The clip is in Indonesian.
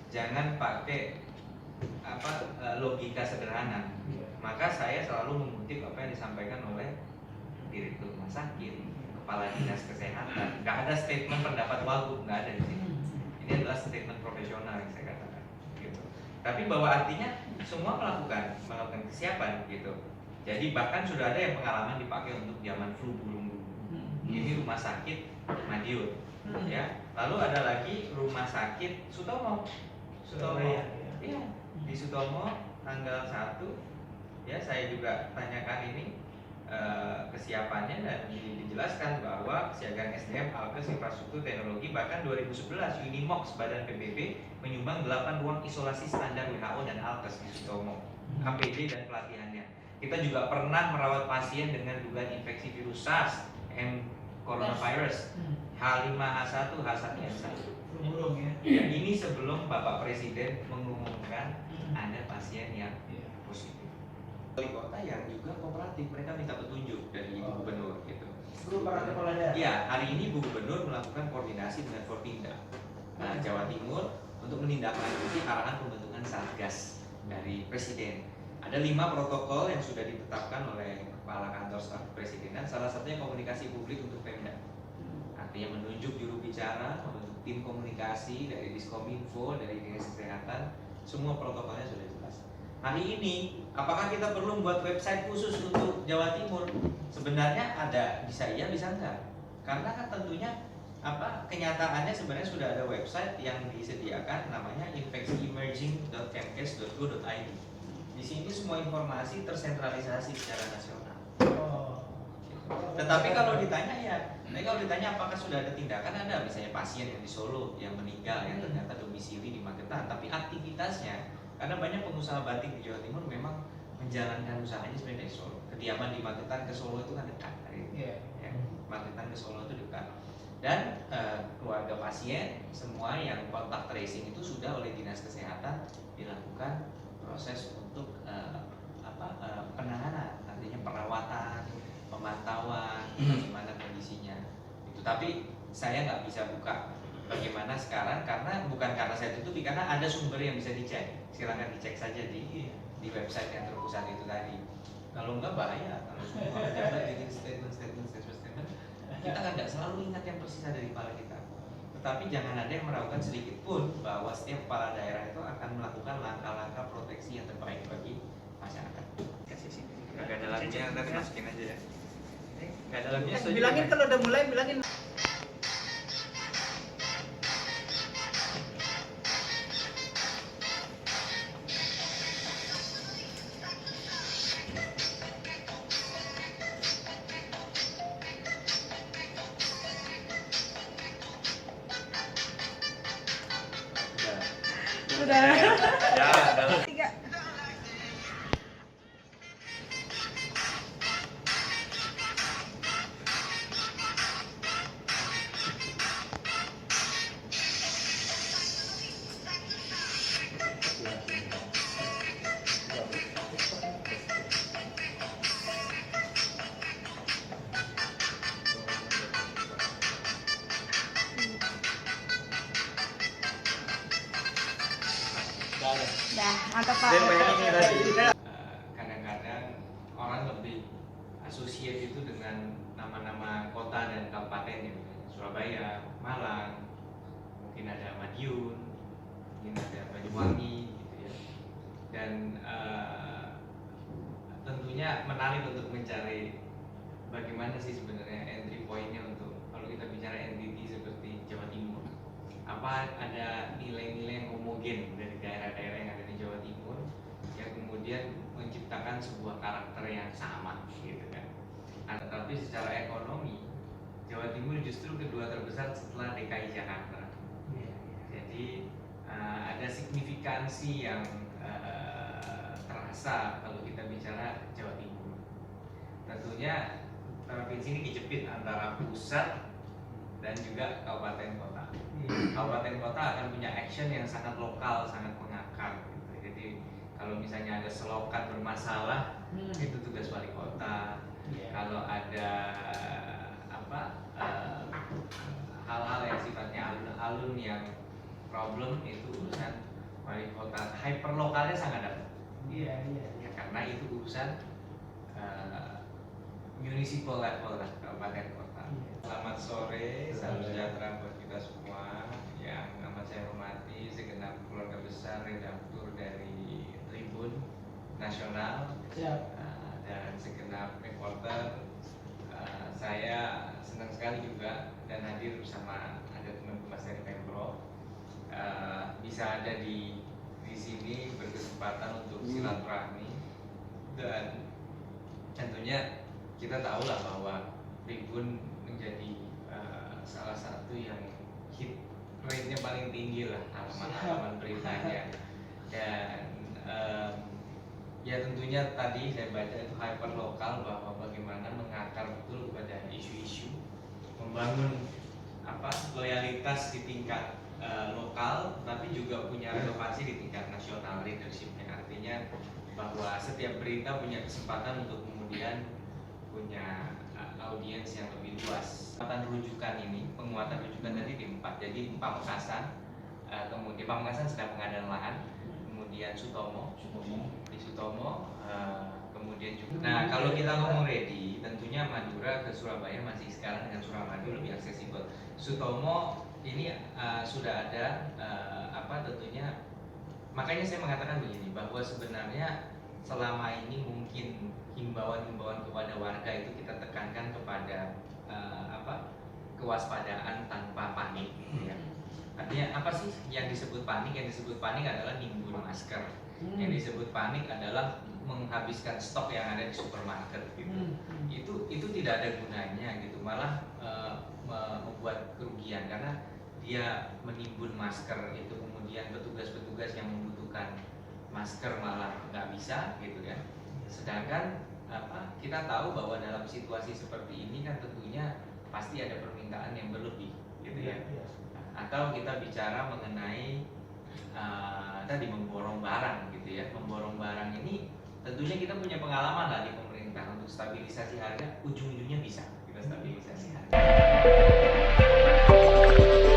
jangan pakai logika sederhana. Maka saya selalu mengutip apa yang disampaikan oleh direktur rumah sakit, kepala dinas kesehatan. Nggak ada statement pendapat wagub, nggak ada di sini. Ini adalah statement profesional yang saya katakan. Gitu. Tapi bahwa artinya semua melakukan kesiapan gitu. Jadi bahkan sudah ada yang pengalaman dipakai untuk zaman flu burung dulu. Ini rumah sakit Madiun, ya. Lalu ada lagi rumah sakit Sutomo. Iya, di Sutomo tanggal 1 ya saya juga tanyakan ini kesiapannya dan dijelaskan bahwa kesiagaan SDM, alkes, infrastruktur, teknologi. Bahkan 2011 Unimox Badan PBB menyumbang 8 ruang isolasi standar WHO dan alkes di Sutomo, APD dan pelatihannya. Kita juga pernah merawat pasien dengan dugaan infeksi virus SARS, coronavirus, H5H1, H1N1. Ya, ini sebelum Bapak Presiden mengumumkan ada pasien yang positif. Wali kota yang juga kooperatif, mereka minta petunjuk dari Ibu Gubernur gitu. Iya, hari ini Ibu Gubernur melakukan koordinasi dengan Forpinda Jawa Timur untuk menindaklanjuti arahan pembentukan Satgas dari Presiden. Ada 5 protokol yang sudah ditetapkan oleh Kepala Kantor Staf Kepresidenan. Salah satunya komunikasi publik untuk Pemda. Artinya menunjuk juru bicara, membentuk tim komunikasi dari Diskominfo, dari Dinas Kesehatan. Semua protokolnya sudah jelas. Hari ini, apakah kita perlu membuat website khusus untuk Jawa Timur? Sebenarnya ada, bisa iya, bisa enggak. Karena kan tentunya kenyataannya sebenarnya sudah ada website yang disediakan namanya infectiemerging.kemkes.go.id. Di sini semua informasi tersentralisasi secara nasional. Tetapi kalau ditanya apakah sudah ada tindakan, ada misalnya pasien yang di Solo yang meninggal yang ternyata domisili di Magetan, tapi aktivitasnya karena banyak pengusaha batik di Jawa Timur memang menjalankan usahanya sebenarnya dari Solo. Kediaman di Magetan ke Solo itu kan dekat, ya. Magetan ke Solo itu dekat. Dan keluarga pasien semua yang kontak tracing itu sudah oleh dinas kesehatan dilakukan proses untuk penanganan, artinya perawatan, pemantauan, bagaimana kondisinya. Itu. Tapi saya nggak bisa buka bagaimana sekarang bukan karena saya tutupi, karena ada sumber yang bisa dicek. Silakan dicek saja di website yang terpusat itu tadi. Kalau nggak bahaya, kalau semua pejabat bikin statement, kita kan nggak selalu ingat yang persis ada di kepala kita. Tetapi jangan ada yang meragukan sedikit pun bahwa setiap kepala daerah itu akan melakukan langkah-langkah proteksi yang terbaik bagi masyarakat. Kasih sini. Gak ada lagunya, nanti masukin aja ya. Gak ada lagunya. Bilangin kalau udah mulai, bilangin. Sudah. Ya, adalah. 3. Dah, mantap Pak. Kadang-kadang orang lebih associate itu dengan nama-nama kota dan kabupaten ya. Surabaya, Malang, mungkin ada Madiun, mungkin ada Banyuwangi gitu ya. Dan tentunya menarik untuk mencari bagaimana sih sebenarnya entry point-nya untuk kalau kita bicara entity seperti Jawa Timur. Apa ada nilai-nilai yang homogen dari daerah-daerah yang ada di Jawa Timur yang kemudian menciptakan sebuah karakter yang sama gitu kan. Tetapi secara ekonomi Jawa Timur justru kedua terbesar setelah DKI Jakarta. Jadi ada signifikansi yang terasa kalau kita bicara Jawa Timur. Tentunya provinsi ini kejepit antara pusat dan juga kabupaten kota. Kabupaten kota akan punya action yang sangat lokal, sangat mengakar gitu. Jadi kalau misalnya ada selokan bermasalah, itu tugas wali kota. Kalau ada hal-hal yang sifatnya alun-alun yang problem, itu urusan wali kota hyperlokalnya sangat dapat. Iya. Ya, karena itu urusan municipal level lah, kabupaten kota. Selamat sore, salam sejahtera buat kita semua. Yang amat saya hormati segenap keluarga besar redaktur dari Tribun Nasional. Dan segenap reporter. Saya senang sekali juga dan hadir bersama ada teman-teman dari Pemprov. Bisa ada di sini berkesempatan untuk silaturahmi, dan tentunya kita tahu lah bahwa Tribun menjadi salah satu yang hit rate-nya paling tinggi lah halaman-halaman beritanya. Dan ya tentunya tadi saya baca itu hyper lokal, bahwa bagaimana mengakar betul kepada isu-isu, membangun loyalitas di tingkat lokal, tapi juga punya relevansi di tingkat nasional leadershipnya. Artinya bahwa setiap berita punya kesempatan untuk kemudian punya audiens yang lebih luas. Penguatan rujukan ini, penguatan rujukan tadi di 4, jadi Pamekasan, kemudian Pamekasan sedang pengadaan lahan, kemudian Sutomo, kemudian juga. Nah, kalau kita ngomong ready, tentunya Madura ke Surabaya masih sekarang dengan Suramadu lebih aksesibel. Sutomo ini sudah ada tentunya, makanya saya mengatakan begini, bahwa sebenarnya selama ini mungkin himbauan-himbauan kepada warga itu kita tekankan kepada kewaspadaan tanpa panik, ya. Artinya apa sih yang disebut panik? Yang disebut panik adalah nimbun masker. Yang disebut panik adalah menghabiskan stok yang ada di supermarket gitu. Itu tidak ada gunanya gitu, malah membuat kerugian, karena dia menimbun masker itu, kemudian petugas-petugas yang membutuhkan masker malah nggak bisa gitu kan. Sedangkan kita tahu bahwa dalam situasi seperti ini kan tentunya pasti ada permintaan yang berlebih gitu ya. Atau kita bicara mengenai tadi memborong barang gitu ya. Memborong barang ini tentunya kita punya pengalaman lah di pemerintah untuk stabilisasi harga, ujung-ujungnya bisa kita stabilisasi harga.